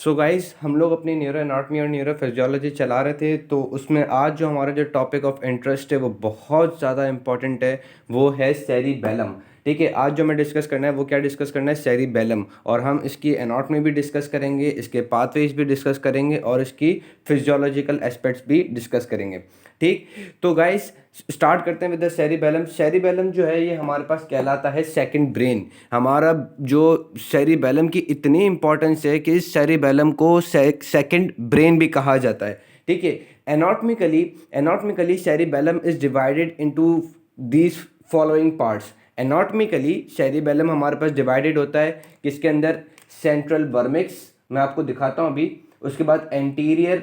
So guys हम लोग अपनी न्यूरो एनाटॉमी और न्यूरो फिजियोलॉजी चला रहे थे, तो उसमें आज जो हमारा जो टॉपिक ऑफ इंटरेस्ट है वो बहुत ज़्यादा इंपॉर्टेंट है। वो है सेरिबेलम। ठीक है, आज जो हमें डिस्कस करना है वो क्या डिस्कस करना है, सेरिबेलम। और हम इसकी एनाटॉमी भी डिस्कस करेंगे, इसके पाथवेज भी डिस्कस करेंगे और इसकी फिजियोलॉजिकल एस्पेक्ट्स भी डिस्कस करेंगे। ठीक, तो गाइस स्टार्ट करते हैं विद द सेरिबेलम। सेरिबेलम जो है ये हमारे पास कहलाता है सेकंड ब्रेन। हमारा जो सेरिबेलम की इतनी इंपॉर्टेंस है कि इस सेरिबेलम को सेकंड ब्रेन भी कहा जाता है। ठीक है, anatomically anatomically cerebellum is divided into these following parts. Anatomically cerebellum हमारे पास डिवाइडेड होता है किसके अंदर, सेंट्रल वर्मिक्स, मैं आपको दिखाता हूँ अभी। उसके बाद anterior,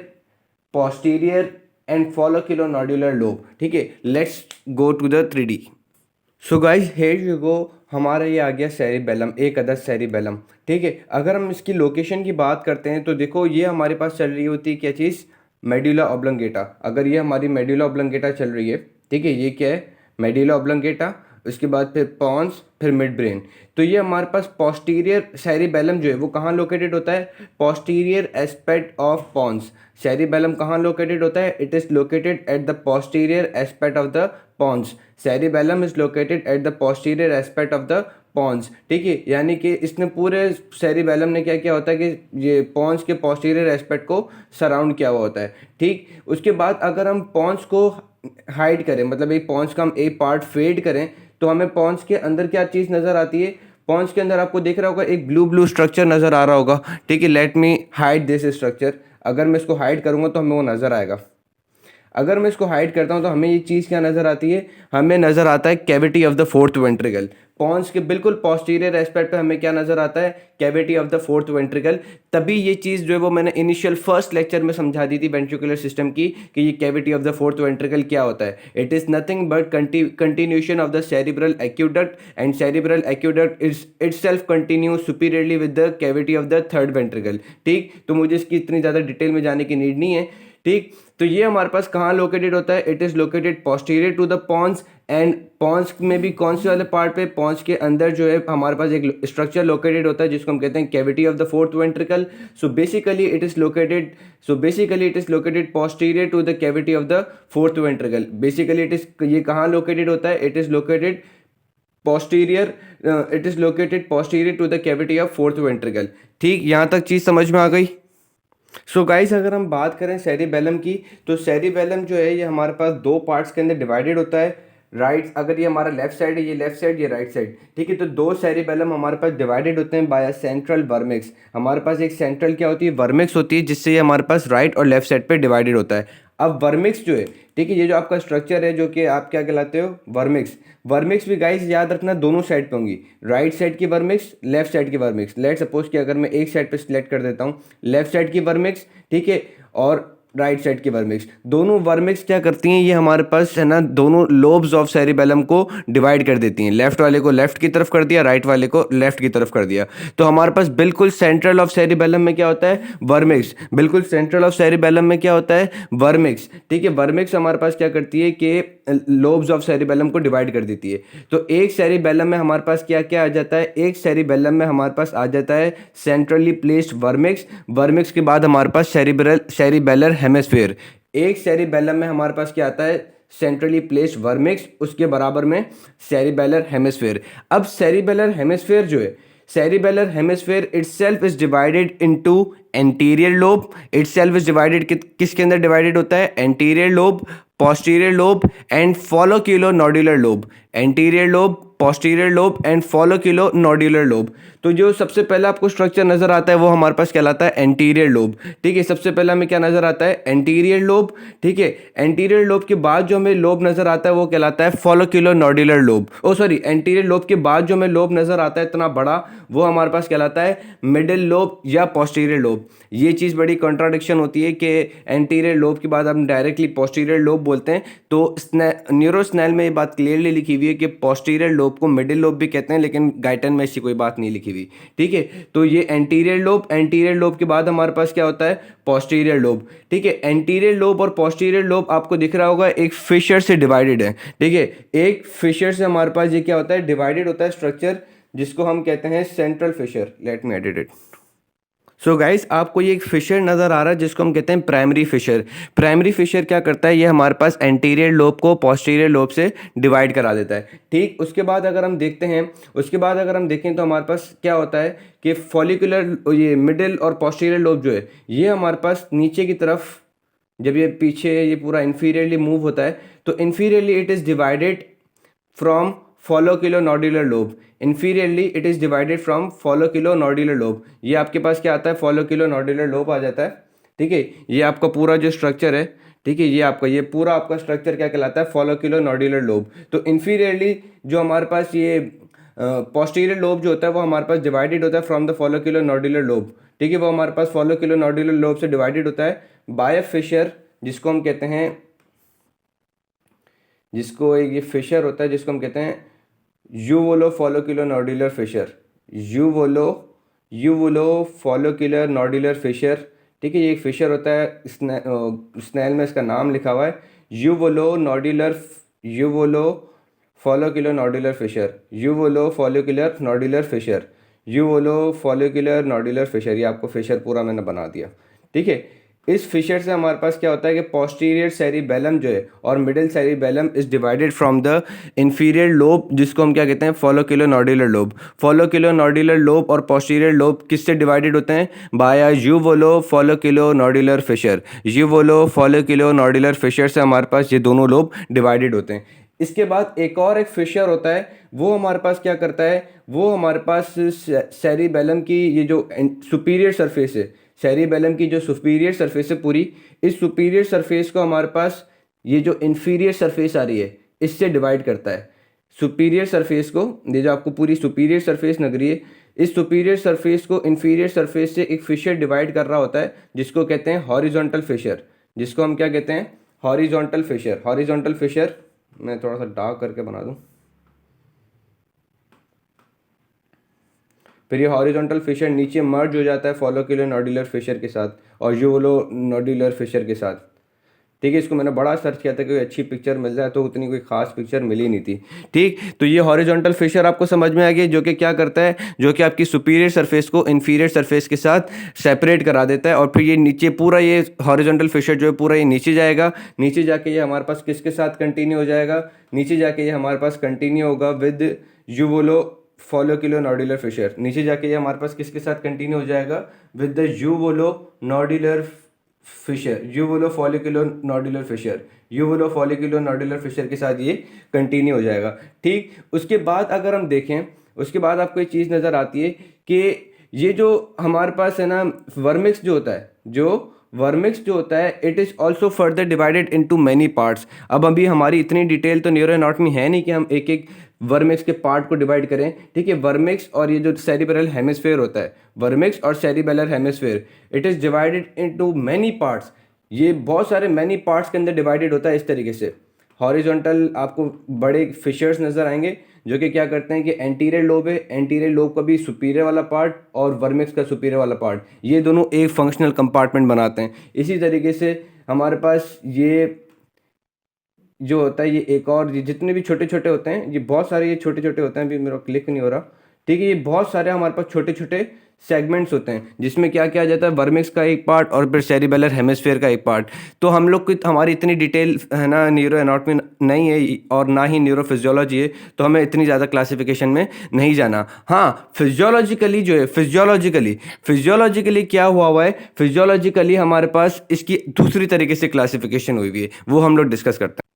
posterior and flocculonodular lobe. ठीक है, let's go to the 3D। So guys here you go, हमारा ये आ गया सेरिबेलम, एक अदर सेरिबेलम। ठीक है, अगर हम इसकी लोकेशन की बात करते हैं तो देखो ये हमारे पास चल रही होती है क्या चीज़, मेडुला ऑब्लंगेटा। अगर ये हमारी मेडुला ऑब्लंगेटा चल रही है, ठीक है, ये क्या है, मेडुला ऑब्लंगेटा। उसके बाद फिर पॉन्स, फिर मिड ब्रेन। तो ये हमारे पास पोस्टीरियर सेरिबेलम जो है वो कहाँ लोकेटेड होता है, posterior aspect of pons. Cerebellum कहाँ लोकेटेड होता है, it is located at the posterior aspect of the pons. Cerebellum is located at the posterior aspect of the pons. ठीक है, यानी कि इसने पूरे सेरिबेलम ने क्या किया होता है कि ये पॉन्स के पोस्टीरियर एस्पेक्ट को सराउंड किया हुआ होता है। ठीक, उसके बाद अगर हम पॉन्स को हाइड करें, मतलब एक पॉन्स का हम एक पार्ट फेड करें, तो हमें पॉन्स के अंदर क्या चीज़ नज़र आती है, पॉन्स के अंदर आपको दिख रहा होगा एक ब्लू ब्लू स्ट्रक्चर नज़र आ रहा होगा। ठीक है, let me hide this structure. अगर मैं इसको हाइड करूँगा तो हमें वो नज़र आएगा। अगर मैं इसको हाइड करता हूं तो हमें ये चीज़ क्या नज़र आती है, हमें नज़र आता है cavity of the fourth ventricle. Pons के बिल्कुल पोस्टीरियर एस्पेक्ट पे हमें क्या नज़र आता है, cavity of the fourth ventricle. तभी ये चीज़ जो है वो मैंने इनिशियल फर्स्ट लेक्चर में समझा दी थी वेंट्रिकुलर सिस्टम की, कि ये cavity of the fourth ventricle क्या होता है। It is nothing but continuation of the cerebral aqueduct, and cerebral aqueduct is itself continue superiorly with the cavity of the third ventricle. ठीक, तो मुझे इसकी इतनी ज़्यादा डिटेल में जाने की नीड नहीं है। ठीक, तो ये हमारे पास कहाँ लोकेटेड होता है, it is located posterior to the pons. And pons में भी कौन से वाले पार्ट पे, पॉन्स के अंदर जो है हमारे पास एक स्ट्रक्चर लोकेटेड होता है जिसको हम कहते हैं cavity of the fourth ventricle. So basically it is located posterior to the cavity of the fourth ventricle. Basically ये कहाँ लोकेटेड होता है, it is located posterior, to the cavity of fourth ventricle. ठीक, यहाँ तक चीज़ समझ में आ गई। सो गाइस अगर हम बात करें सेरिबेलम की, तो सेरिबेलम जो है ये हमारे पास दो पार्ट्स के अंदर डिवाइडेड होता है। राइट, अगर ये हमारा लेफ्ट साइड है, ये लेफ्ट साइड, ये राइट साइड। ठीक है, तो दो सेरिबेलम हमारे पास डिवाइडेड होते हैं बाय सेंट्रल वर्मिक्स। हमारे पास एक सेंट्रल क्या होती है, वर्मिक्स होती है, जिससे ये हमारे पास राइट और लेफ्ट साइड पे डिवाइडेड होता है। अब वर्मिक्स जो है, ठीक है, ये जो आपका स्ट्रक्चर है जो कि आप क्या कहलाते हो, वर्मिक्स। वर्मिक्स भी गाइस याद रखना दोनों साइड पे होंगी, राइट साइड की वर्मिक्स, लेफ्ट साइड की वर्मिक्स। लेट सपोज कि अगर मैं एक साइड पे सिलेक्ट कर देता हूँ लेफ्ट साइड की वर्मिक्स, ठीक है, और राइट साइड की वर्मिक्स, दोनों वर्मिक्स क्या करती हैं, ये हमारे पास है ना दोनों लोब्स ऑफ सेरिबेलम को डिवाइड कर देती हैं। लेफ्ट वाले को लेफ्ट की तरफ कर दिया, राइट वाले को लेफ्ट की तरफ कर दिया। तो हमारे पास बिल्कुल सेंट्रल ऑफ सेरिबेलम में क्या होता है, वर्मिक्स। बिल्कुल सेंट्रल ऑफ सेरिबेलम में क्या होता है, वर्मिक्स। ठीक है, वर्मिक्स हमारे पास क्या करती है कि लोब्स ऑफ सेरिबेलम को डिवाइड कर देती है। तो एक सेरिबेलम में हमारे पास क्या क्या आ जाता है, एक सेरिबेलम में हमारे पास आ जाता है सेंट्रली प्लेस्ड वर्मिक्स। वर्मिक्स के बाद हमारे पास सेरिबेलर हेमिस्फीयर। एक सेरिबेलम में हमारे पास क्या आता है, सेंट्रली प्लेस्ड वर्मिक्स, उसके बराबर में सेरिबेलर हेमिस्फीयर। अब सेरिबेलर हेमिस्फीयर जो है, cerebellar hemisphere itself is divided into anterior lobe. Itself is divided किसके अंदर डिवाइडेड होता है, anterior lobe, posterior lobe and folliculonodular lobe। Anterior lobe, posterior lobe and flocculonodular lobe. तो जो सबसे पहला आपको स्ट्रक्चर नजर आता है वो हमारे पास कहलाता है एंटीरियर लोब। ठीक है, सबसे पहला हमें क्या नजर आता है, एंटीरियर लोब। ठीक है, एंटीरियर लोब के बाद जो हमें लोब नजर आता है वो कहलाता है फॉलोक्यूलोनोडुलर लोब। ओ सॉरी, एंटीरियर लोब के बाद जो हमें लोब नजर आता है इतना बड़ा, वो हमारे पास कहलाता है मिडिल लोब या पोस्टीरियर लोब। ये चीज़ बड़ी कॉन्ट्राडिक्शन होती है कि एंटीरियर लोब के बाद हम डायरेक्टली पोस्टीरियर लोब बोलते हैं। तो न्यूरोस्नेल में ये बात क्लियरली लिखी हुई है कि पोस्टीरियर लोब को मिडिल लोब भी कहते हैं, लेकिन गाइटन में ऐसी कोई बात नहीं लिखी हुई। ठीक है, तो ये एंटीरियर लोब के बाद हमारे पास क्या होता है, पोस्टीरियर लोब। ठीक है, एंटीरियर लोब और पोस्टीरियर लोब आपको दिख रहा होगा एक फिशर से डिवाइडेड है। ठीक है, एक फिशर से हमारे पास ये क्या होता है, डिवाइडेड होता है स्ट्रक्चर, जिसको हम कहते हैं central fissure. Let me edit it. So guys, आपको ये एक फिशर नज़र आ रहा है जिसको हम कहते हैं प्राइमरी फिशर। प्राइमरी फिशर क्या करता है, ये हमारे पास एंटीरियर लोब को पोस्टीरियर लोब से डिवाइड करा देता है। ठीक, उसके बाद अगर हम देखते हैं, उसके बाद अगर हम देखें तो हमारे पास क्या होता है कि फॉलिकुलर, ये मिडिल और पोस्टीरियर लोब जो है, ये हमारे पास नीचे की तरफ, जब ये पीछे ये पूरा इन्फीरियरली मूव होता है तो inferiorly it is divided from folliculonodular lobe। inferiorly it is divided from folliculonodular lobe। ये आपके पास क्या आता है, folliculonodular lobe आ जाता है। ठीक है, ये आपका पूरा जो स्ट्रक्चर है, ठीक है, ये आपका ये पूरा आपका स्ट्रक्चर क्या कहलाता है, folliculonodular lobe। तो inferiorly जो हमारे पास ये posterior lobe जो होता है वो हमारे पास डिवाइडेड होता है फ्रॉम द folliculonodular lobe। ठीक है, वो हमारे पास folliculonodular lobe से डिवाइडेड होता है बाय अ फिशर, जिसको हम कहते हैं, जिसको एक ये फिशर होता है जिसको हम कहते हैं uvulo flocculonodular fissure. Uvulo uvulo floccular nodular fissure. ठीक है, ये एक फिशर होता है, स्नेल में इसका नाम लिखा हुआ है uvulo nodular, uvulo floccular nodular fissure, uvulo floccular nodular fissure, uvulo floccular nodular fissure. ये आपको फिशर पूरा मैंने बना दिया। ठीक है, इस फिशर से हमारे पास क्या होता है कि पोस्टीरियर सेरिबेलम जो है और middle cerebellum is divided from the inferior lobe, जिसको हम क्या कहते हैं, फॉलोक्यूलोनोडुलर लोब। फॉलोक्यूलोनोडुलर लोब और पोस्टीरियर लोब किससे डिवाइडेड होते हैं, bye यूवोलो flocculonodular fissure. यूवोलो flocculonodular Fisher से हमारे पास ये दोनों लोब डिवाइडेड होते हैं। इसके बाद एक और एक फिशर होता है, वो हमारे पास क्या करता है, वो हमारे पास सेरिबेलम की ये जो सुपीरियर सरफेस है, सेरिबेलम की जो सुपीरियर सरफेस है पूरी, इस सुपीरियर सरफेस को हमारे पास ये जो इंफीरियर सरफेस आ रही है इससे डिवाइड करता है। सुपीरियर सरफेस को, ये जो आपको पूरी सुपीरियर सरफेस लग रही है, इस सुपीरियर सरफेस को इंफीरियर सरफेस से एक फिशर डिवाइड कर रहा होता है जिसको कहते हैं हॉरिजॉन्टल फिशर। जिसको हम क्या कहते हैं, हॉरिजॉन्टल फिशर। हॉरिजॉन्टल फिशर मैं थोड़ा सा डार्क करके बना दूं, फिर ये हॉरिजॉन्टल फिशर नीचे मर्ज हो जाता है फॉलोक्यूलोनोडुलर फिशर के साथ और यूवोलोनोडुलर फिशर के साथ। ठीक है, इसको मैंने बड़ा सर्च किया था कि अच्छी पिक्चर मिल जाए, तो उतनी कोई खास पिक्चर मिली नहीं थी। ठीक, तो ये हॉरिजॉन्टल फिशर आपको समझ में आ गया, जो कि क्या करता है, जो कि आपकी सुपीरियर सरफेस को इन्फीरियर सरफेस के साथ सेपरेट करा देता है। और फिर ये नीचे पूरा ये हॉरिजॉन्टल फिशर जो है पूरा ये नीचे जाएगा, नीचे जाके ये हमारे पास किसके साथ कंटिन्यू हो जाएगा, नीचे जाके ये हमारे पास कंटिन्यू होगा विद यूवोलो फॉलोक्यूलोनोडुलर फिशर। नीचे जाके ये हमारे पास किसके साथ कंटिन्यू हो जाएगा, with the uvulonodular fissure, uvulo flocculonodular fissure, uvulo flocculonodular fissure के साथ ये कंटिन्यू हो जाएगा। ठीक, उसके बाद अगर हम देखें, उसके बाद आपको एक चीज़ नज़र आती है कि ये जो हमारे पास है ना वर्मिक्स जो होता है, जो वर्मिक्स जो होता है it is also further divided into many parts. अब अभी हमारी इतनी डिटेल तो न्यूरो एनाटॉमी है नहीं कि हम एक एक वर्मिक्स के पार्ट को डिवाइड करें। ठीक है, वर्मिक्स और ये जो सेरिब्रल हेमिस्फेयर होता है, वर्मिक्स और cerebellar hemisphere, it is divided into many parts. ये बहुत सारे मैनी पार्ट्स के अंदर डिवाइडेड होता है इस तरीके से। हॉरिजॉन्टल आपको बड़े फिशर्स नज़र आएंगे जो कि क्या करते हैं कि एंटीरियर लोब है, एंटीरियर लोब का भी सुपीरियर वाला पार्ट और वर्मिक्स का सुपीरियर वाला पार्ट, ये दोनों एक फंक्शनल कंपार्टमेंट बनाते हैं। इसी तरीके से हमारे पास ये जो होता है, ये एक और ये जितने भी छोटे छोटे होते हैं, ये बहुत सारे ये छोटे छोटे होते हैं, अभी मेरा क्लिक नहीं हो रहा। ठीक है, ये बहुत सारे हमारे पास छोटे छोटे सेगमेंट्स होते हैं जिसमें क्या क्या आ जाता है, वर्मिक्स का एक पार्ट और फिर सेरिबेलर हेमिस्फेयर का एक पार्ट। तो हम लोग की हमारी इतनी डिटेल है ना न्यूरो एनाटॉमी नहीं है और ना ही न्यूरो फिजियोलॉजी है, तो हमें इतनी ज़्यादा क्लासिफिकेशन में नहीं जाना। हाँ, फिजियोलॉजिकली जो है, फिजियोलॉजिकली क्या हुआ है, फिजियोलॉजिकली हमारे पास इसकी दूसरी तरीके से क्लासिफिकेशन हुई हुई है, वो हम लोग डिस्कस करते हैं।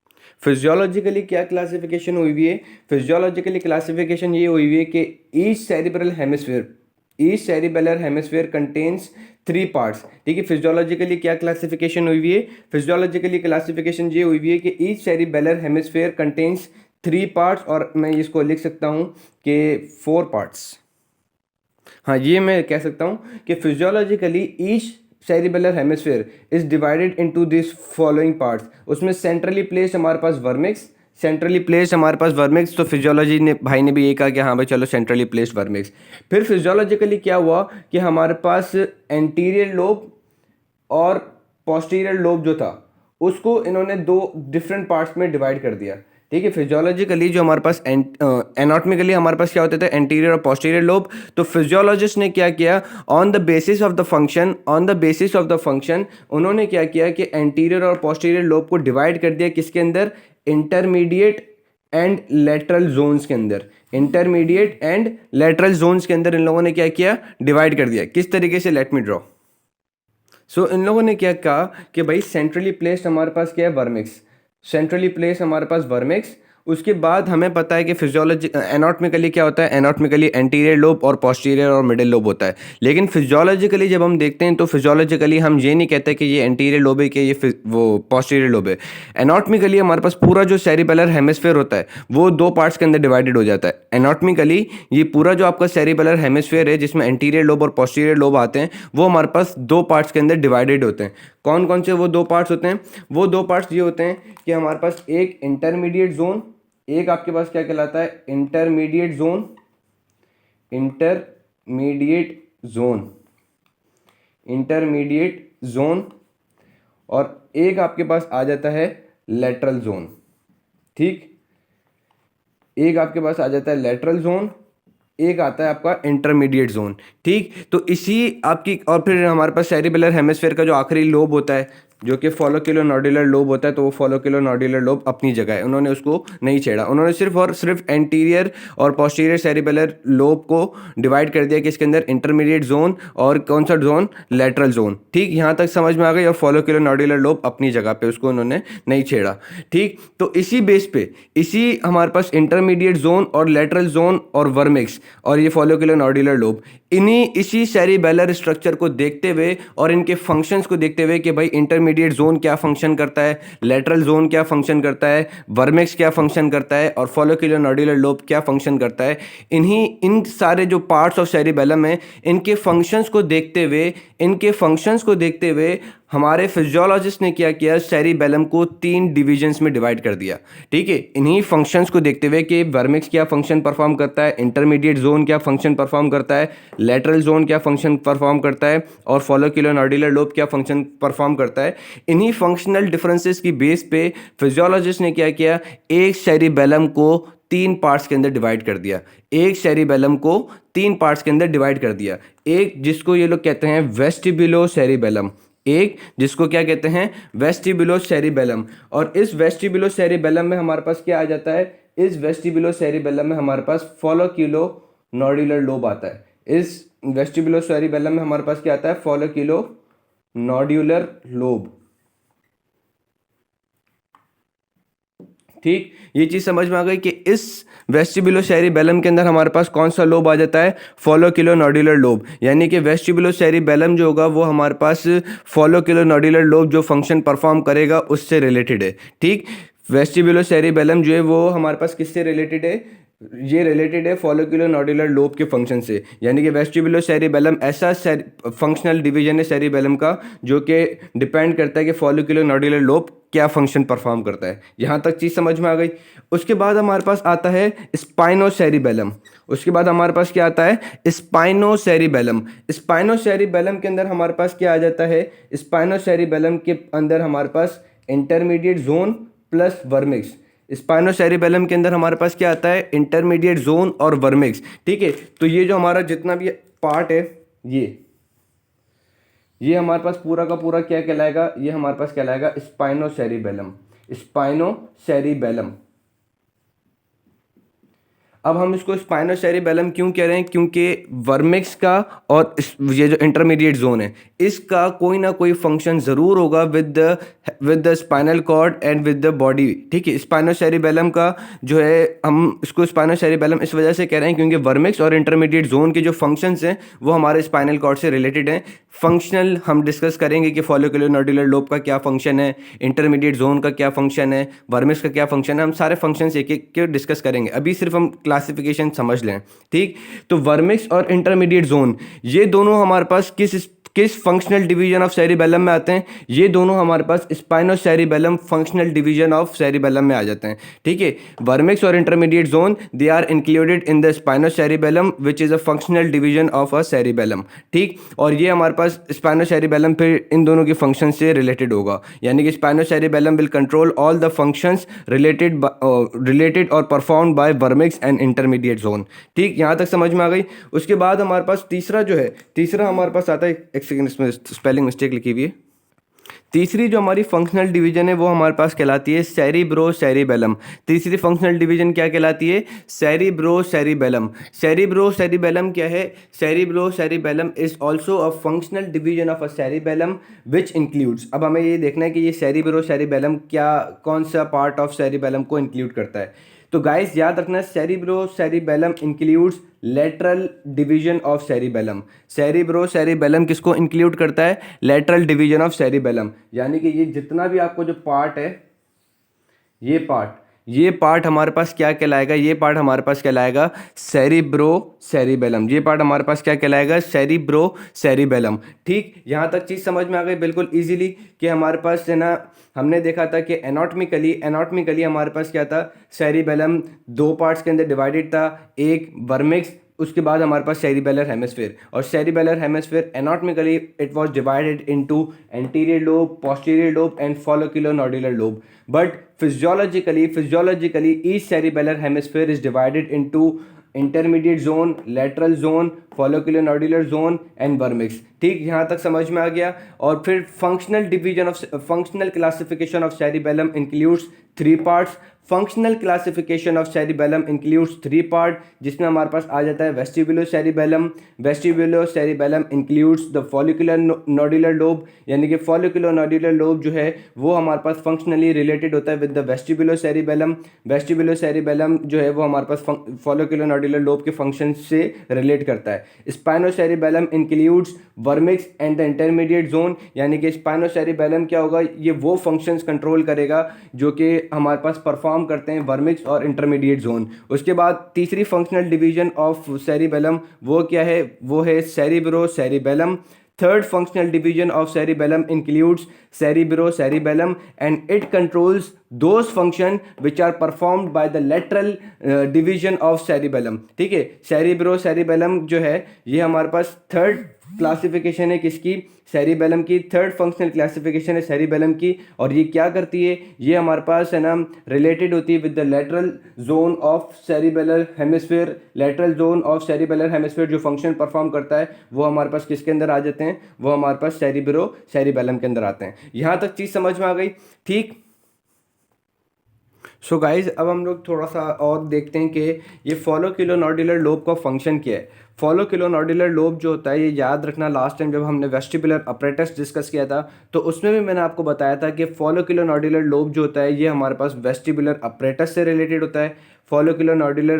फिजियोलॉजिकली क्या क्लासिफिकेशन हुई हुई है, फिजियोलॉजिकली क्लासिफिकेशन ये हुई हुई है कि each cerebellar hemisphere contains 3 parts. ठीक है, फिजियोलॉजिकली क्या क्लासिफिकेशन हुई हुई है, फिजियोलॉजिकली क्लासिफिकेशन ये हुई हुई है कि each cerebellar hemisphere contains 3 parts, और मैं इसको लिख सकता हूँ कि 4 पार्ट्स। हाँ, ये मैं कह सकता हूँ कि physiologically each cerebellar hemisphere is divided into this following parts. उसमें सेंट्रली प्लेस्ड हमारे पास वर्मिक्स, सेंट्रली प्लेस्ड हमारे पास वर्मिक्स। तो फिजियोलॉजी ने भाई ने भी ये कहा कि हाँ भाई चलो सेंट्रली प्लेस्ड वर्मिक्स। फिर फिजियोलॉजिकली क्या हुआ कि हमारे पास एंटीरियर लोब और पोस्टीरियर लोब जो था उसको इन्होंने 2 डिफरेंट पार्ट्स में डिवाइड कर दिया। ठीक है। फिजियोलॉजिकली जो हमारे पास एनाटॉमिकली हमारे पास क्या होते थे, एंटीरियर और पोस्टीरियर लोब। तो फिजियोलॉजिस्ट ने क्या किया, on the basis of the function उन्होंने क्या किया कि एंटीरियर और पोस्टीरियर लोब को डिवाइड कर दिया किसके अंदर, इंटरमीडिएट एंड लेटरल जोन्स के अंदर। इंटरमीडिएट एंड लेटरल जोन्स के अंदर इन लोगों ने क्या किया, डिवाइड कर दिया। किस तरीके से, लेट मी ड्रॉ। सो इन लोगों ने क्या कहा कि भाई सेंट्रली प्लेस्ड हमारे पास क्या है, वर्मिक्स। सेंट्रली प्लेस हमारे पास वर्मिक्स। उसके बाद हमें पता है कि फिजियोलॉजी एनाटॉमिकली क्या होता है, एनाटॉमिकली एंटीरियर लोब और पोस्टीरियर और मिडिल लोब होता है। लेकिन फिजियोलॉजिकली जब हम देखते हैं तो फिजियोलॉजिकली हम ये नहीं कहते कि ये एंटीरियर लोब है कि ये वो पोस्टीरियर लोब है। एनाटॉमिकली हमारे पास पूरा जो सेरिबेलर हेमिस्फीयर होता है वो दो पार्ट्स के अंदर डिवाइडेड हो जाता है। एनाटॉमिकली ये पूरा जो आपका सेरिबेलर हेमिस्फीयर है जिसमें एंटीरियर लोब और पोस्टीरियर लोब आते हैं वो हमारे पास दो पार्ट्स के अंदर डिवाइडेड होते हैं। कौन कौन से वो दो पार्ट्स होते हैं, वो दो पार्ट्स ये होते हैं कि हमारे पास एक इंटरमीडिएट जोन, एक आपके पास क्या कहलाता है, intermediate zone. Intermediate zone, intermediate zone. और एक आपके पास आ जाता है लेटरल जोन। ठीक, एक आपके पास आ जाता है लेटरल जोन, एक आता है आपका इंटरमीडिएट जोन। ठीक, तो इसी आपकी, और फिर हमारे पास सेरिबेलर हेमिस्फीयर का जो आखिरी लोब होता है जो कि फॉलोक्यूलोनॉड्यूलर लोब होता है, तो वो फॉलोक्यूलोनॉड्यूलर लोब अपनी जगह है, उन्होंने उसको नहीं छेड़ा। उन्होंने सिर्फ और सिर्फ एंटीरियर और पोस्टीरियर सेरिबेलर लोब को डिवाइड कर दिया किसके अंदर, इंटरमीडिएट जोन और कौन सा जोन, लेटरल जोन। ठीक, यहाँ तक समझ में आ गई। और फॉलोक्यूलोनॉड्यूलर लोब अपनी जगह पे, उसको उन्होंने नहीं छेड़ा। ठीक, तो इसी बेस पे, इसी हमारे पास इंटरमीडिएट जोन और लेटरल जोन और वर्मिक्स और ये फॉलोक्यूलोनॉड्यूलर लोब, इसी सेरिबेलर स्ट्रक्चर को देखते हुए और इनके फंक्शंस को देखते हुए कि भाई इंटरमीडिएट जोन क्या फंक्शन करता है, लेटरल जोन क्या फंक्शन करता है, वर्मिक्स क्या फंक्शन करता है और फॉलोक्यूलोनॉड्यूलर लोब क्या फंक्शन करता है, इन सारे जो पार्ट्स ऑफ सेरिबेलम है इनके फंक्शंस को देखते हुए हमारे फिजियोलॉजिस्ट ने क्या किया, सेरिबेलम को 3 डिविजन्स में डिवाइड कर दिया। ठीक है, इन्हीं फंक्शंस को देखते हुए कि वर्मिक्स क्या फंक्शन परफॉर्म करता है, इंटरमीडिएट जोन क्या फंक्शन परफॉर्म करता है, लेटरल जोन क्या फंक्शन परफॉर्म करता है और फॉलोक्यूलोनॉड्यूलर लोब क्या फंक्शन परफॉर्म करता है। इन्हीं फंक्शनल डिफरेंसेस की बेस पे फिजियोलॉजिस्ट ने क्या किया, एक सेरिबेलम को 3 पार्ट्स के अंदर डिवाइड कर दिया। एक सेरिबेलम को 3 पार्ट्स के अंदर डिवाइड कर दिया। एक जिसको ये लोग कहते हैं वेस्टिबुलो सेरिबेलम, एक जिसको क्या कहते हैं, वेस्टिबुलो सेरिबेलम। और इस वेस्टिबुलो सेरिबेलम में हमारे पास क्या आ जाता है, इस वेस्टिबुलो सेरिबेलम में हमारे पास फॉलोक्यूलोनॉड्यूलर लोब आता है। इस वेस्टिबुलो सेरिबेलम में हमारे पास क्या आता है, फॉलोक्यूलोनॉड्यूलर लोब। ठीक, ये चीज समझ में आ गई कि इस वेस्टिबुलो सेरिबेलम के अंदर हमारे पास कौन सा लोब आ जाता है, फॉलोक्यूलोनॉड्यूलर लोब। यानी कि वेस्टिबुलो सेरिबेलम जो होगा वो हमारे पास फॉलोक्यूलोनॉड्यूलर लोब जो फंक्शन परफॉर्म करेगा उससे रिलेटेड है। ठीक, वेस्टिबुलो सेरिबेलम जो है वो हमारे पास किससे रिलेटेड है, ये रिलेटेड है फॉलोक्यूलोनॉड्यूलर लोब के फंक्शन से। यानी कि वेस्टिबुलो सेरिबेलम ऐसा फंक्शनल डिवीजन है सेरिबेलम का जो कि डिपेंड करता है कि फॉलोक्यूलोनॉड्यूलर लोब क्या फंक्शन परफॉर्म करता है। यहाँ तक चीज़ समझ में आ गई। उसके बाद हमारे पास आता है स्पाइनोसेरिबेलम। उसके बाद हमारे पास क्या आता है, स्पाइनोसेरिबेलम। स्पाइनोसेरिबेलम के अंदर हमारे पास क्या आ जाता है, स्पाइनोसेरिबेलम के अंदर हमारे पास इंटरमीडिएट जोन प्लस वर्मिक्स। स्पाइनोसेरिबेलम के अंदर हमारे पास क्या आता है, इंटरमीडिएट जोन और वर्मिक्स। ठीक है, तो ये जो हमारा जितना भी पार्ट है ये हमारे पास पूरा का पूरा क्या कहलाएगा, ये हमारे पास कहलाएगा स्पाइनोसेरिबेलम। स्पाइनोसेरिबेलम। अब हम इसको स्पाइनोसेरिबेलम क्यों कह रहे हैं, क्योंकि वर्मिक्स का और ये जो इंटरमीडिएट जोन है इसका कोई ना कोई फंक्शन ज़रूर होगा with the spinal cord and with the body. ठीक है, स्पाइनोसेरिबेलम का जो है, हम इसको स्पाइनोसेरिबेलम इस वजह से कह रहे हैं क्योंकि वर्मिक्स और इंटरमीडिएट जोन के जो फंक्शंस हैं वो हमारे स्पाइनल कॉर्ड से रिलेटेड हैं। फंक्शनल हम डिस्कस करेंगे कि फॉलोक्यूलोनॉड्यूलर लोब का क्या फंक्शन है, इंटरमीडिएट जोन का क्या फंक्शन है, वर्मिक्स का क्या फंक्शन है, हम सारे फंक्शंस एक एक के डिस्कस करेंगे। अभी सिर्फ हम क्लासिफिकेशन समझ लें। ठीक, तो वर्मिक्स और इंटरमीडिएट जोन ये दोनों हमारे पास किस फंक्शनल डिवीजन ऑफ सेरिबेलम में आते हैं? ये दोनों हमारे पास spinocerebellum functional division of cerebellum में आ जाते हैं, ठीक है। वर्मिक्स और intermediate zone they are included in the spinocerebellum which is a functional division of a cerebellum, ठीक। और ये हमारे पास स्पाइनोसेरिबेलम फिर इन दोनों के फंक्शन से रिलेटेड होगा, यानी कि spinocerebellum will control all the functions related और performed by vermis and intermediate zone, ठीक। यहाँ तक समझ में आ गई। उसके बाद हमारे पास तीसरा हमारे पास आता है, एक सेकंड इसमें स्पेलिंग मिस्टेक लिखी हुई है। तीसरी जो हमारी फंक्शनल डिवीजन है वो हमारे पास कहलाती है सेरिब्रोसेरिबेलम। तीसरी फंक्शनल डिवीजन क्या कहलाती है? सेरिब्रोसेरिबेलम। सेरिब्रोसेरिबेलम क्या है? Cerebrocerebellum is also a functional division of a cerebellum which includes, अब हमें ये देखना है कि ये सेरिब्रोसेरिबेलम कौन सा पार्ट ऑफ सेरिबेलम को इंक्लूड करता है। तो गाइस याद रखना, cerebrocerebellum includes lateral division of cerebellum. Cerebrocerebellum किसको इंक्लूड करता है? लेटरल डिवीजन ऑफ सेरिबेलम, यानी कि ये जितना भी आपको जो पार्ट है, ये पार्ट हमारे पास क्या कहलाएगा? ये पार्ट हमारे पास कहलाएगा सेरिब्रोसेरिबेलम। ये पार्ट हमारे पास क्या कहलाएगा? सेरिब्रोसेरिबेलम, ठीक। यहाँ तक चीज़ समझ में आ गई बिल्कुल इजीली कि हमारे पास है ना, हमने देखा था कि एनाटॉमिकली हमारे पास क्या था? सेरिबेलम दो पार्ट्स के अंदर डिवाइडेड था, एक वर्मिक्स, उसके बाद हमारे पास सेरिबेलर हेमिस्फीयर, और cerebellar hemisphere anatomically it was divided into anterior lobe, posterior lobe and flocculonodular lobe, but physiologically each cerebellar hemisphere is divided into intermediate zone, lateral zone, flocculonodular zone and vermis, ठीक। यहाँ तक समझ में आ गया। और फिर functional classification of cerebellum includes three parts. Functional classification of cerebellum includes three part, जिसमें हमारे पास आ जाता है vestibulocerebellum. Vestibulocerebellum includes the फॉलिकुलो-नोडुलर lobe, यानी कि फॉलिकुलो-नोडुलर लोब जो है वो हमारे पास फंक्शनली रिलेटेड होता है विद द वेस्टिबुलोसेरिबेलम। वेस्टिबुलोसेरिबेलम जो है वो हमारे पास फॉलिकुलो-नोडुलर लोब के फंक्शन से रिलेट करता है। Spinocerebellum includes vermis and the intermediate zone, यानी कि स्पाइनोसेरिबेलम क्या होगा? ये वो फंक्शंस कंट्रोल करेगा जो कि हमारे पास परफॉर्म करते हैं वर्मिक्स और इंटरमीडिएट जोन। उसके बाद तीसरी फंक्शनल डिवीजन ऑफ सेरिबेलम वो क्या है? वो है सेरिब्रोसेरिबेलम। Third functional division of cerebellum includes cerebrocerebellum and it controls those functions which are performed by the lateral division of cerebellum, ठीक है। cerebrocerebellum जो है ये हमारे पास थर्ड क्लासिफिकेशन है किसकी? सेरिबेलम की। थर्ड फंक्शनल क्लासिफिकेशन है सेरिबेलम की, और ये क्या करती है? ये हमारे पास है ना रिलेटेड होती है with the lateral zone of cerebellar hemisphere. Lateral zone of cerebellar hemisphere जो फंक्शन परफॉर्म करता है वो हमारे पास किसके अंदर आ जाते हैं? वो हमारे पास सेरिब्रोसेरिबेलम के अंदर आते हैं। यहाँ तक चीज़ समझ में आ गई, ठीक। सो गाइज अब हम लोग थोड़ा सा और देखते हैं कि ये फॉलिकुलो-नोडुलर लोब का फंक्शन क्या है। फॉलिकुलो-नोडुलर लोब जो होता है, ये याद रखना, लास्ट टाइम जब हमने वेस्टिबुलर अपरेटस डिस्कस किया था तो उसमें भी मैंने आपको बताया था कि फॉलिकुलो-नोडुलर लोब जो होता है ये हमारे पास वेस्टिबुलर अपरेटस से रिलेटेड होता है। फॉलिकुलो-नोडुलर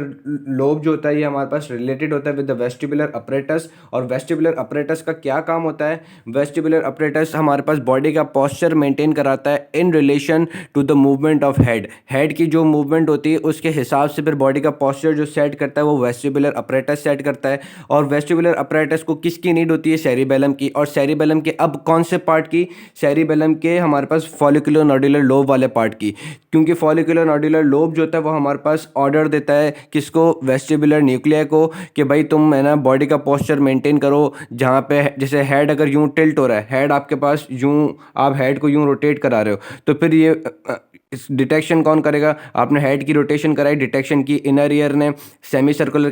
लोब जो होता है ये हमारे पास रिलेटेड होता है विद द वेस्टिबुलर अपरेटस। और वेस्टिबुलर अपरेटस का क्या काम होता है? वेस्टिबुलर अपरेटस हमारे पास बॉडी का पॉस्चर मेंटेन कराता है in relation to the movement of head की जो मूवमेंट होती है उसके हिसाब से फिर बॉडी का पॉस्चर जो सेट करता है वो वेस्टिबुलर अपरेटस सेट करता है। और वेस्टिबुलर अपरेटस को किसकी नीड होती है? सेरिबेलम की। और सेरिबेलम के अब कौन से पार्ट की? सेरिबेलम के हमारे पास फॉलिकुलो-नोडुलर लोब वाले पार्ट की, क्योंकि फॉलिकुलो-नोडुलर लोब जो होता है वो हमारे पास ऑर्डर देता है किसको? वेस्टिबुलर न्यूक्लिया को, कि भाई तुम है ना बॉडी का पोस्चर मेंटेन करो, जहाँ पे जैसे हेड अगर यूं टिल्ट हो रहा है, हेड आपके पास यूं, आप हेड को यूं रोटेट करा रहे हो, तो फिर ये डिटेक्शन कौन करेगा? आपने हेड की रोटेशन कराई, डिटेक्शन की इनर ईयर ने, सेमी सर्कुलर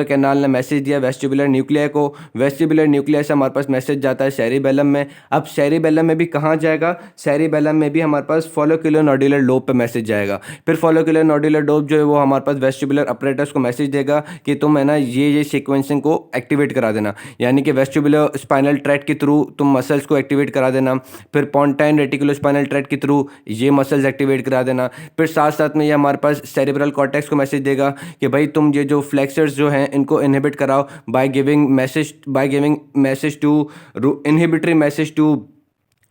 कैनाल ने मैसेज दिया वेस्टिबुलर न्यूक्लिया को, वेस्टिबुलर न्यूक्लिया से हमारे पास मैसेज जाता है सेरिबेलम में। अब सेरिबेलम में भी कहाँ जाएगा? सेरिबेलम में भी हमारे पास फॉलिकुलो-नोडुलर लोब पे मैसेज जाएगा। फिर फॉलिकुलो-नोडुलर लोब जो है वो हमारे पास वेस्टिबुलर अपरेटस को मैसेज देगा कि तुम है ना ये सीक्वेंसिंग को एक्टिवेट करा देना, यानी कि वेस्टिबुलर स्पाइनल ट्रैक्ट के थ्रू तुम मसल्स को एक्टिवेट करा देना। फिर पोंटाइन रेटिकुलो स्पाइनल ट्रैक्ट के थ्रू ये मसल्स एक्टिवेट करा देना। फिर साथ साथ में ये हमारे पास सेरेब्रल कॉर्टेक्स को मैसेज देगा कि भाई तुम ये जो फ्लेक्सर्स जो हैं इनको इनहिबिट कराओ by giving message to inhibitory message to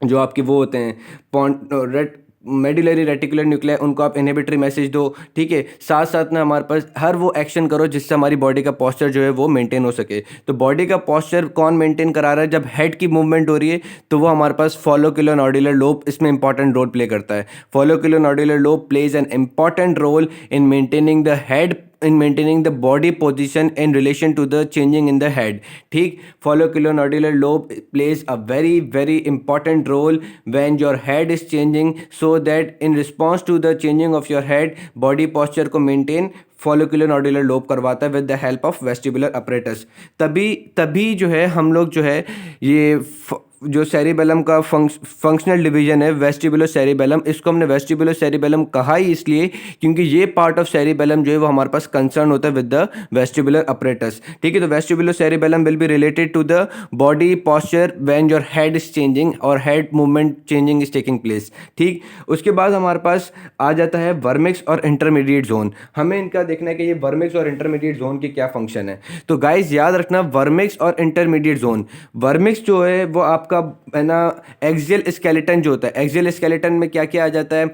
जो आपके वो होते हैं मेडुलरी रेटिकुलर न्यूक्लियाई उनको आप इनहिबिटरी मैसेज दो, ठीक है। साथ साथ में हमारे पास हर वो एक्शन करो जिससे हमारी बॉडी का पोस्चर जो है वो मेंटेन हो सके। तो बॉडी का पोस्चर कौन मेंटेन करा रहा है? जब हेड की मूवमेंट हो रही है तो वो हमारे पास फोलोक्यूलोनॉड्यूलर लोब इसमें इंपॉर्टेंट रोल प्ले करता है। Flocculonodular lobe plays an important role in maintaining the head, in maintaining the body position in relation to the changing in the head, ठीक। folliculonodular lobe plays a very very important role when your head is changing, so that in response to the changing of your head body posture को maintain folliculonodular lobe करवाता है with the help of vestibular apparatus। तभी तभी जो है हम लोग जो है ये जो सेरिबेलम का फंक्शनल डिवीजन है वेस्टिबुलो सेरिबेलम, इसको हमने वेस्टिबुलो सेरिबेलम कहा ही इसलिए क्योंकि ये पार्ट ऑफ सेरिबेलम जो है वो हमारे पास कंसर्न होता है विद द वेस्टिबुलर अपरेटस, ठीक है। तो vestibulo cerebellum will be related to the body posture when your head is changing और head movement changing is taking place, ठीक। उसके बाद हमारे पास आ जाता है वर्मिक्स और इंटरमीडिएट जोन। हमें इनका देखना है कि ये वर्मिक्स और इंटरमीडिएट जोन की क्या फंक्शन है। तो गाइज याद रखना वर्मिक्स और इंटरमीडिएट जोन, वर्मिक्स जो है वो आपका है ना एक्सियल स्केलेटन जो होता है, एक्सियल स्केलेटन में क्या क्या आ जाता है?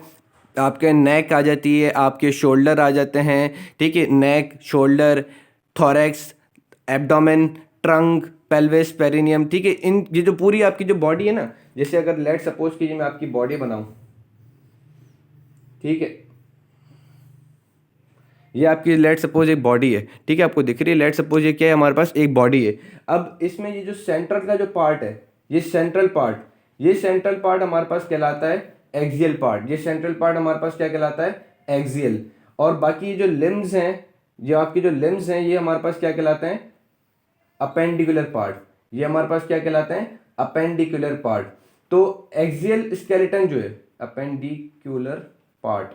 आपके नेक आ जाती है, आपके शोल्डर आ जाते हैं, ठीक है। Neck, shoulder, thorax, abdomen, trunk, pelvis, perineum, ठीक है। इन ये जो पूरी आपकी जो बॉडी है ना, जैसे अगर लेट सपोज कीजिए मैं आपकी बॉडी बनाऊं, ठीक है, ये आपकी लेट सपोज एक बॉडी है, ठीक है, आपको दिख रही है। लेट सपोज ये क्या है? हमारे पास एक बॉडी है। अब इसमें ये जो सेंट्रल का जो पार्ट है, ये सेंट्रल पार्ट हमारे पास कहलाता है एक्सियल पार्ट। ये सेंट्रल पार्ट हमारे पास क्या कहलाता है? एक्सियल। और बाकी जो लिम्स हैं, जो आपकी जो लिम्स हैं, ये हमारे पास क्या कहलाते हैं? Appendicular part. ये हमारे पास क्या कहलाते हैं? Appendicular part. तो एक्सियल स्केलेटन जो है अपेंडिकुलर पार्ट,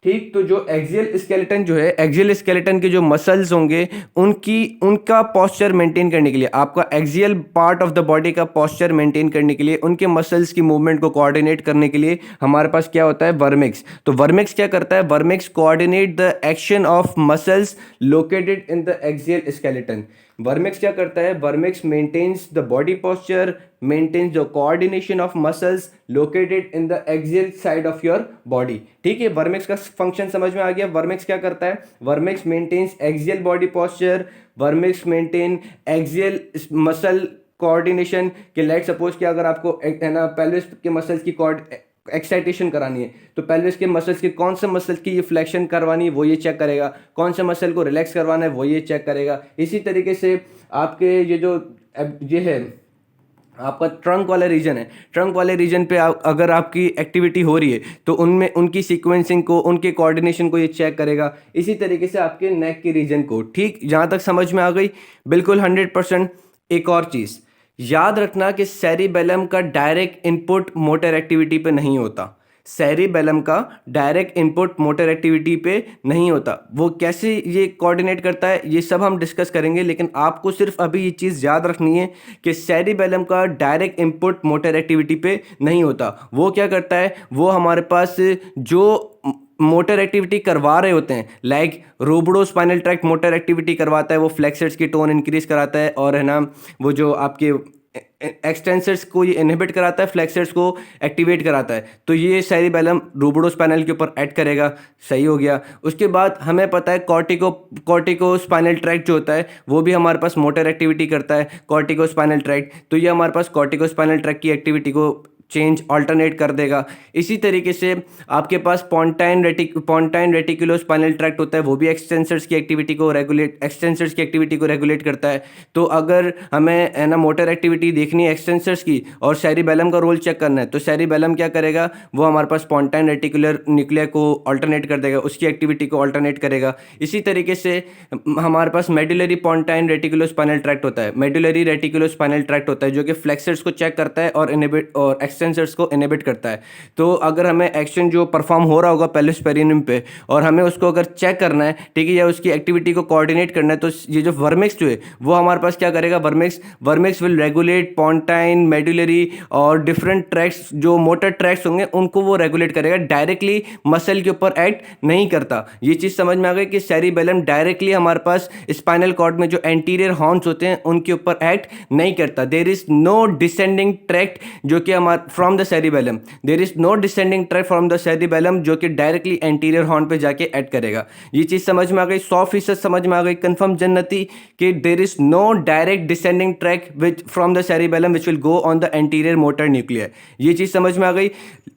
ठीक। तो जो एक्सियल स्केलेटन जो है, एक्सियल स्केलेटन के जो मसल्स होंगे उनका पोस्चर मेंटेन करने के लिए, आपका axial part of the body का पोस्चर मेंटेन करने के लिए, उनके मसल्स की मूवमेंट को कोऑर्डिनेट करने के लिए हमारे पास क्या होता है? वर्मिक्स। तो वर्मिक्स क्या करता है? Vermis coordinate the action of muscles located in the axial skeleton. Vermis क्या करता है? Vermis maintains the body posture, maintains the coordination of muscles located in the axial side of your body, ठीक है। वर्मिक्स का फंक्शन समझ में आ गया। वर्मिक्स क्या करता है? Vermis maintains axial body posture, vermis maintain axial muscle coordination के लेट सपोज कि अगर आपको है ना पेल्विस के मसल्स की एक्साइटेशन करानी है तो पेल्विस के मसल्स के कौन से मसल्स की ये फ्लेक्शन करवानी है वो ये चेक करेगा, कौन से मसल को रिलैक्स करवाना है वो ये चेक करेगा। इसी तरीके से आपके ये जो ये है आपका ट्रंक वाला रीजन है, ट्रंक वाले रीजन पे अगर आपकी एक्टिविटी हो रही है तो उनमें उनकी सीक्वेंसिंग को, उनके कोऑर्डिनेशन को ये चेक करेगा। इसी तरीके से आपके नेक के रीजन को, ठीक। जहाँ तक समझ में आ गई? बिल्कुल 100%। एक और चीज़ याद रखना कि सेरिबेलम का डायरेक्ट इनपुट मोटर एक्टिविटी पे नहीं होता। सेरिबेलम का डायरेक्ट इनपुट मोटर एक्टिविटी पे नहीं होता। वो कैसे ये कोऑर्डिनेट करता है ये सब हम डिस्कस करेंगे, लेकिन आपको सिर्फ अभी ये चीज़ याद रखनी है कि सेरिबेलम का डायरेक्ट इनपुट मोटर एक्टिविटी पे नहीं होता। वो क्या करता है? वो हमारे पास जो मोटर एक्टिविटी करवा रहे होते हैं, लाइक रोबोडोस्पाइनल ट्रैक्ट मोटर एक्टिविटी करवाता है, वो फ्लेक्सर्स की टोन इंक्रीज कराता है, और है ना वो जो आपके एक्सटेंसर्स को ये इनहिबिट कराता है, फ्लेक्सर्स को एक्टिवेट कराता है। तो ये सेरिबेलम रोबोडोस्पाइनल के ऊपर एक्ट करेगा। सही हो गया। उसके बाद हमें पता है कॉर्टिकोस्पाइनल ट्रैक्ट जो होता है वो भी हमारे पास मोटर एक्टिविटी करता है, कॉर्टिकोस्पाइनल ट्रैक्ट। तो ये हमारे पास कॉर्टिकोस्पाइनल ट्रैक्ट की एक्टिविटी को चेंज अल्टरनेट कर देगा। इसी तरीके से आपके पास पोंटाइन रेटिकुलोस्पाइनल ट्रैक्ट होता है, वो भी एक्सटेंसर्स की एक्टिविटी को रेगुलेट करता है। तो अगर हमें है ना मोटर एक्टिविटी देखनी है एक्सटेंसर्स की और सेरिबेलम का रोल चेक करना है तो सेरिबेलम क्या करेगा? वो हमारे पास पोंटाइन रेटिकुलर न्यूक्लिया को अल्टरनेट कर देगा, उसकी एक्टिविटी को अल्टरनेट करेगा। इसी तरीके से हमारे पास मेडुलरी पोंटाइन रेटिकुलोस्पाइनल ट्रैक्ट होता है, मेडुलरी रेटिकुलोस्पाइनल ट्रैक्ट होता है जो कि फ्लेक्सर्स को चेक करता है और इनहिबिट और एक्सटेंसर्स को इनहिबिट करता है। तो अगर हमें एक्शन जो परफॉर्म हो रहा होगा पेल्विस पेरिनियम पे और हमें उसको अगर चेक करना है, ठीक है, या उसकी एक्टिविटी को कोऑर्डिनेट करना है, तो ये जो वर्मिक्स जो है वो हमारे पास क्या करेगा? वर्मिक्स विल रेगुलेट पोंटाइन, मेडुलरी और डिफरेंट ट्रैक्ट्स, जो मोटर ट्रैक्ट्स होंगे उनको वो रेगुलेट करेगा, डायरेक्टली मसल के ऊपर एक्ट नहीं करता। ये चीज़ समझ में आ गई कि सेरिबेलम डायरेक्टली हमारे पास स्पाइनल कॉर्ड में जो एंटीरियर हॉर्न्स होते हैं उनके ऊपर एक्ट नहीं करता। There is no descending tract from the cerebellum, there is no descending track from the cerebellum जो कि डायरेक्टली एंटीरियर हॉर्न पे जाके ऐड करेगा। ये चीज़ समझ में आ गई, 100% समझ में आ गई, कंफर्म जन्नती, कि there is no direct descending track which from the cerebellum which will go on the anterior motor nuclear. ये चीज़ समझ में आ गई।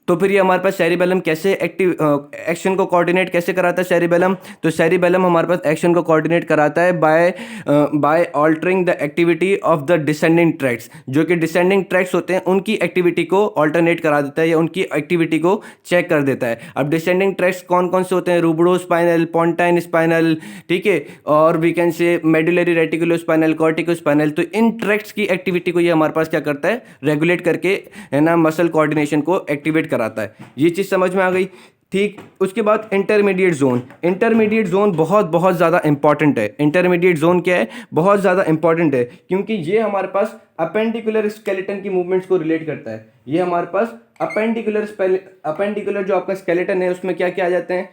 तो फिर ये हमारे पास सेरिबेलम कैसे एक्शन को कोऑर्डिनेट कैसे कराता है सेरिबेलम? तो सेरिबेलम हमारे पास एक्शन को कोऑर्डिनेट कराता है by altering the activity of the descending tracts. जो कि डिसेंडिंग ट्रैक्स होते हैं उनकी एक्टिविटी को ऑल्टरनेट करा देता है या उनकी एक्टिविटी को चेक कर देता है। अब डिसेंडिंग ट्रैक्स कौन कौन से होते हैं? रूबडो स्पाइनल, पोंटाइन स्पाइनल, ठीक है, और we can say medullary reticulospinal, corticospinal. तो इन ट्रैक्स की एक्टिविटी को ये हमारे पास क्या करता है? रेगुलेट करके, है ना, मसल कोऑर्डिनेशन को एक्टिवेट कराता है। ये चीज़ समझ में आ गई, ठीक। उसके बाद इंटरमीडिएट जोन। इंटरमीडिएट जोन बहुत बहुत ज़्यादा इंपॉर्टेंट है। इंटरमीडिएट जोन क्या है? बहुत ज़्यादा इंपॉर्टेंट है क्योंकि ये हमारे पास अपेंडिकुलर स्केलेटन की मूवमेंट्स को रिलेट करता है। ये हमारे पास अपेंडिकुलर जो आपका स्केलेटन है उसमें क्या क्या आ जाते हैं?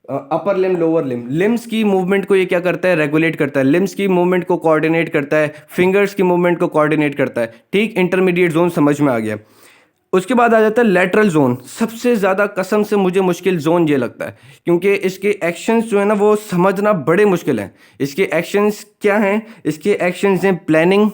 अपर लिम, लोअर लिम, लिम्स की मूवमेंट को ये क्या करता है? रेगुलेट करता है। लिम्स की मूवमेंट को कोऑर्डिनेट करता है, फिंगर्स की मूवमेंट को कोऑर्डिनेट करता है, ठीक। इंटरमीडिएट जोन समझ में आ गया। उसके बाद आ जाता है लेटरल जोन। सबसे ज़्यादा कसम से मुझे मुश्किल जोन ये लगता है क्योंकि इसके एक्शंस जो है ना वो समझना बड़े मुश्किल हैं। इसके एक्शंस क्या हैं? इसके एक्शंस हैं प्लानिंग,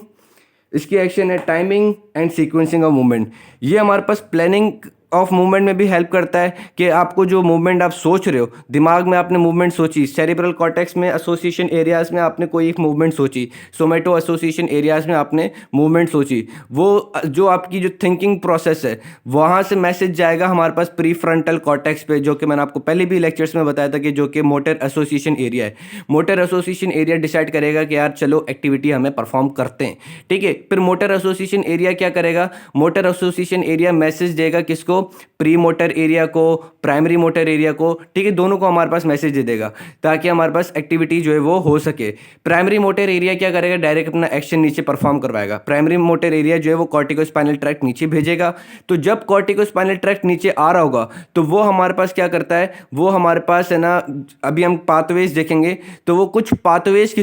इसके एक्शन है timing and sequencing of movement. ये हमारे पास प्लानिंग ऑफ मूवमेंट में भी हेल्प करता है कि आपको जो मूवमेंट आप सोच रहे हो, दिमाग में आपने मूवमेंट सोची, सेरिब्रल कॉर्टेक्स में एसोसिएशन एरियाज में आपने कोई एक मूवमेंट सोची, सोमेटो एसोसिएशन एरियाज में आपने मूवमेंट सोची, वो जो आपकी जो थिंकिंग प्रोसेस है वहाँ से मैसेज जाएगा हमारे पास प्री फ्रंटल कॉर्टेक्स पे, जो कि मैंने आपको पहले भी लेक्चर्स में बताया था कि जो कि मोटर एसोसिएशन एरिया है। मोटर एसोसिएशन एरिया डिसाइड करेगा कि यार चलो एक्टिविटी हमें परफॉर्म करते हैं, ठीक है। फिर मोटर एसोसिएशन एरिया क्या करेगा? मोटर एसोसिएशन एरिया मैसेज देगा किसको? प्री मोटर एरिया को, प्राइमरी मोटर एरिया को, ठीक है, दोनों को हमारे पास मैसेज दे देगा ताकि हमारे पास एक्टिविटी जो है वो हो सके। प्राइमरी मोटर एरिया क्या करेगा? डायरेक्ट अपना एक्शन नीचे परफॉर्म करवाएगा। प्राइमरी मोटर एरिया जो है वो कॉर्टिको स्पाइनल ट्रैक्ट नीचे भेजेगा। तो जब कॉर्टिको स्पाइनल ट्रैक्ट नीचे आ रहा होगा तो वो हमारे पास क्या करता है? वो हमारे पास, है ना, अभी हम पाथवेज देखेंगे तो वो कुछ पाथवेज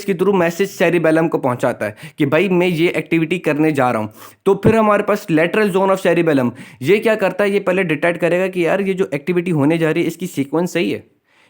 के थ्रू मैसेज सेरिबेलम को पहुंचाता है कि भाई मैं ये एक्टिविटी करने जा रहा हूं। तो फिर हमारे पास लेटरल जोन ऑफ सेरिबेलम ये क्या करता है? ये पहले डिटेक्ट करेगा कि यार ये जो एक्टिविटी होने जा रही है इसकी सीक्वेंस सही है,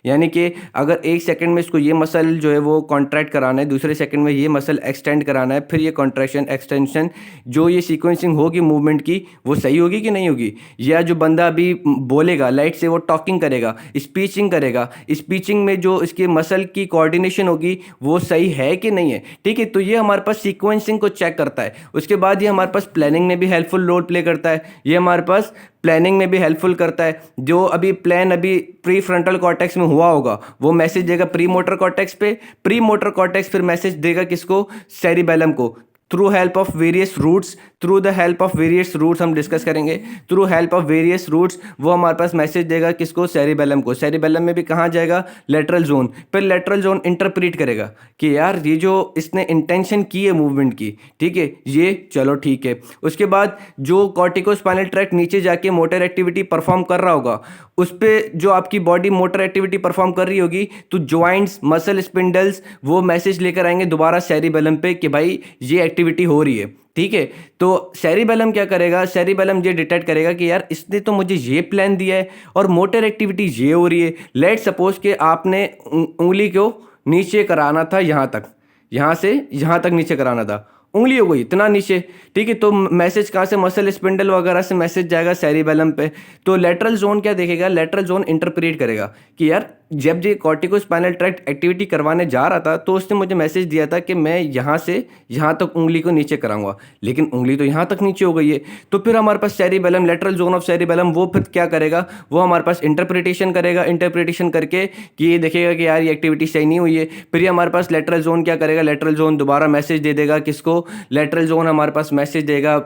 यानी कि अगर एक सेकंड में इसको ये मसल जो है वो कॉन्ट्रैक्ट कराना है, दूसरे सेकंड में ये मसल एक्सटेंड कराना है, फिर ये कॉन्ट्रैक्शन एक्सटेंशन जो ये सीक्वेंसिंग होगी मूवमेंट की वो सही होगी कि नहीं होगी। या जो बंदा अभी बोलेगा लाइट से, वो टॉकिंग करेगा, स्पीचिंग करेगा, स्पीचिंग में जो इसके मसल की कोऑर्डिनेशन होगी वो सही है कि नहीं है, ठीक है। तो ये हमारे पास सीक्वेंसिंग को चेक करता है। उसके बाद ये हमारे पास प्लानिंग में भी हेल्पफुल रोल प्ले करता है। ये हमारे पास प्लानिंग में भी हेल्पफुल करता है। जो अभी प्लान अभी प्री फ्रंटल कॉर्टेक्स में हुआ होगा वो मैसेज देगा प्री मोटर कॉर्टेक्स पे, प्री मोटर कॉर्टेक्स फिर मैसेज देगा किसको? सेरिबेलम को, through help of various routes. Through the help of various routes हम डिस्कस करेंगे। Through help of various routes वो हमारे पास मैसेज देगा किसको? सेरिबेलम को। सेरिबेलम में भी कहाँ जाएगा? Lateral zone. फिर लेटरल जोन इंटरप्रीट करेगा कि यार ये जो इसने इंटेंशन की है मूवमेंट की, ठीक है, ये चलो ठीक है। उसके बाद जो कॉर्टिको स्पाइनल ट्रैक्ट नीचे जाके मोटर एक्टिविटी परफॉर्म कर रहा होगा उस पर जो आपकी बॉडी मोटर एक्टिविटी परफॉर्म कर रही होगी तो ज्वाइंट्स, मसल स्पिंडल्स वो मैसेज लेकर आएंगे दोबारा सेरिबेलम पे कि भाई ये एक्टिविटी हो रही है, ठीक है। तो सेरिबेलम क्या करेगा? सेरिबेलम ये डिटेक्ट करेगा कि यार इसने तो मुझे ये प्लान दिया है और मोटर एक्टिविटी ये हो रही है। लेट सपोज कि आपने उंगली को नीचे कराना था, यहाँ तक, यहाँ से यहाँ तक नीचे कराना था, उंगली हो गई इतना नीचे, ठीक है। तो मैसेज कहाँ से? मसल स्पिंडल वगैरह से मैसेज जाएगा सेरिबेलम पे। तो लेटरल जोन क्या देखेगा? लेटरल जोन इंटरप्रेट करेगा कि यार जब ये कॉर्टिको स्पाइनल ट्रैक्ट एक्टिविटी करवाने जा रहा था तो उसने मुझे मैसेज दिया था कि मैं यहाँ से यहाँ तक उंगली को नीचे कराऊंगा, लेकिन उंगली तो यहाँ तक नीचे हो गई है। तो फिर हमारे पास cerebellum, lateral zone of cerebellum वो फिर क्या करेगा? वो हमारे पास इंटरप्रिटेशन करेगा। इंटरप्रिटेशन करके कि ये देखेगा कि यार ये एक्टिविटी सही नहीं हुई है। फिर ये हमारे पास लेटरल जोन क्या करेगा? लेटरल जोन दोबारा मैसेज दे देगा किसको? लेटरल जोन हमारे पास मैसेज देगा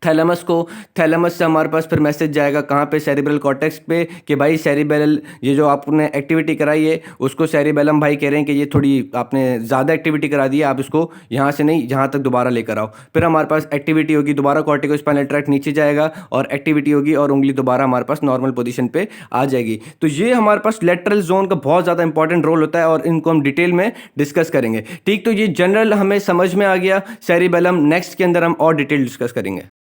थैलेमस को। थैलेमस से हमारे पास फिर मैसेज जाएगा कहाँ पे? सेरिब्रल कॉर्टेक्स पे कि भाई सेरिबेल ये जो आपने एक्टिविटी कराई है उसको सेरिबेलम भाई कह रहे हैं कि ये थोड़ी आपने ज़्यादा एक्टिविटी करा दी है, आप इसको यहाँ से नहीं यहाँ तक दोबारा लेकर आओ। फिर हमारे पास एक्टिविटी होगी, दोबारा कॉर्टिको स्पाइनल ट्रैक्ट नीचे जाएगा और एक्टिविटी होगी और उंगली दोबारा हमारे पास नॉर्मल पोजीशन पे आ जाएगी। तो ये हमारे पास लेटरल जोन का बहुत ज़्यादा इंपॉर्टेंट रोल होता है और इनको हम डिटेल में डिस्कस करेंगे, ठीक। तो ये जनरल हमें समझ में आ गया सेरिबेलम। नेक्स्ट के अंदर हम और डिटेल डिस्कस करेंगे।